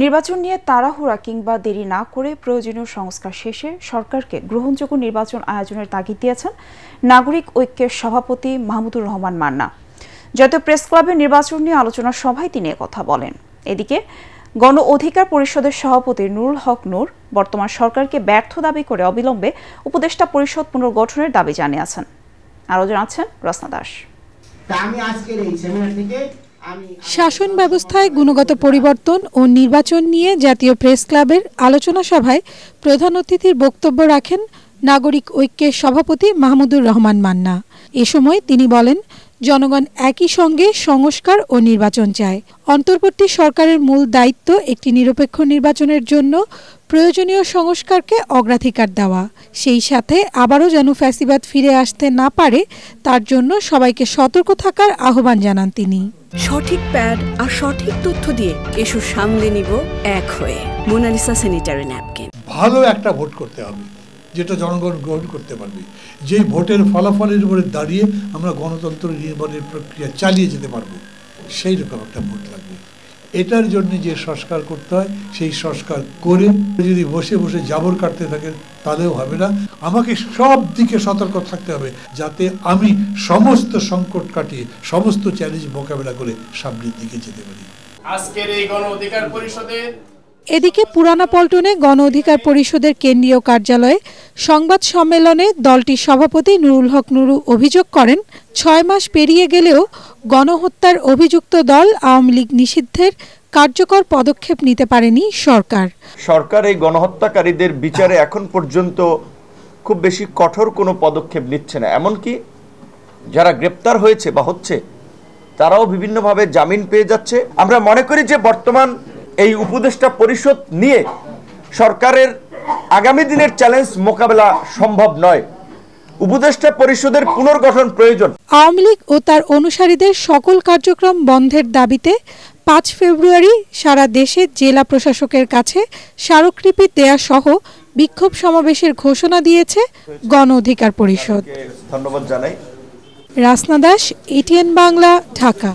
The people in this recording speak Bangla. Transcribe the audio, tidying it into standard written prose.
নির্বাচন নিয়ে তাড়াহুড়া কিংবা দেরি না করে প্রয়োজনীয় সংস্কার শেষে সরকারকে গ্রহণযোগ্য নির্বাচন আয়োজনের তাগিদ দিয়েছেন নাগরিক ঐক্যের সভাপতি মাহমুদুর রহমান মান্না। জাতীয় প্রেস ক্লাবের নির্বাচন নিয়ে আলোচনা সভায় তিনি কথা বলেন। এদিকে গণ অধিকার পরিষদের সভাপতি নুরুল হক নূর বর্তমান সরকারকে ব্যর্থ দাবি করে অবিলম্বে উপদেষ্টা পরিষদ পুনর্গঠনের দাবি জানিয়েছেন। আরও জানাচ্ছেন রসনা দাস। শাসন ব্যবস্থায় গুণগত পরিবর্তন ও নির্বাচন নিয়ে জাতীয় প্রেস ক্লাবের আলোচনা সভায় প্রধান অতিথির বক্তব্য রাখেন নাগরিক ঐক্যের সভাপতি মাহমুদুর রহমান মান্না। এ সময় তিনি বলেন, জনগণ একই সঙ্গে সংস্কার ও নির্বাচন চায়। অন্তর্বর্তী সরকারের মূল দায়িত্ব একটি নিরপেক্ষ নির্বাচনের জন্য প্রয়োজনীয় সংস্কারকে অগ্রাধিকার দেওয়া, সেই সাথে আবারও যেন ফ্যাসিবাদ ফিরে আসতে না পারে তার জন্য সবাইকে সতর্ক থাকার আহ্বান জানান তিনি। সঠিক প্যাড আর সঠিক তথ্য দিয়ে কেশু সামলে নিব এক হয়ে। Monalisa sanitary napkin. ভালো একটা ভোট করতে হবে যেটা জনগণ গ্রহণ করতে পারবে, যেই ভোটের ফলাফলের উপরে দাঁড়িয়ে আমরা গণতন্ত্র নির্মাণের প্রক্রিয়া চালিয়ে যেতে পারবো, সেই রকম একটা ভোট লাগবে। এটার জন্য যে সংস্কার করতে হয় সেই সংস্কার করে যদি বসে বসে জাবর কাটতে থাকেন তাহলেও হবে না। আমাকে সব দিকে সতর্ক থাকতে হবে যাতে আমি সমস্ত সংকট কাটিয়ে সমস্ত চ্যালেঞ্জ মোকাবেলা করে সামনের দিকে যেতে পারি। আজকের এই গণ অধিকার পরিষদের এদিকে পুরানা পল্টনে গণ অধিকার পরিষদের কেন্দ্রীয় কার্যালয়ে সংবাদ সম্মেলনে দলটির সভাপতি নুরুল হক নুরু অভিযোগ করেন, ৬ মাস পেরিয়ে গেলেও গণহত্যার অভিযুক্ত দল আওয়ামী লীগ নিষিদ্ধের কার্যকর পদক্ষেপ নিতে পারেনি সরকার। সরকার এই গণহত্যাকারীদের বিচারে এখন পর্যন্ত খুব বেশি কঠোর কোনো পদক্ষেপ নিচ্ছে না। এমনকি যারা গ্রেপ্তার হয়েছে বা হচ্ছে তারাও বিভিন্নভাবে জামিন পেয়ে যাচ্ছে। আমরা মনে করি যে বর্তমান এই উপদেষ্টা পরিষদ নিয়ে সরকারের আগামী দিনের চ্যালেঞ্জ মোকাবেলা সম্ভব নয়। উপদেষ্টা পরিষদের পুনর্গঠন প্রয়োজন। আওয়ামী লীগ ও তার অনুসারীদের সকল কার্যক্রম বন্ধের দাবিতে ৫ ফেব্রুয়ারি সারা দেশে জেলা প্রশাসকের কাছে স্মারকলিপি দেয়া সহ বিক্ষোভ সমাবেশের ঘোষণা দিয়েছে গণ অধিকার পরিষদ। ধন্যবাদ জানাই। রসনা দাস, এটিএন বাংলা, ঢাকা।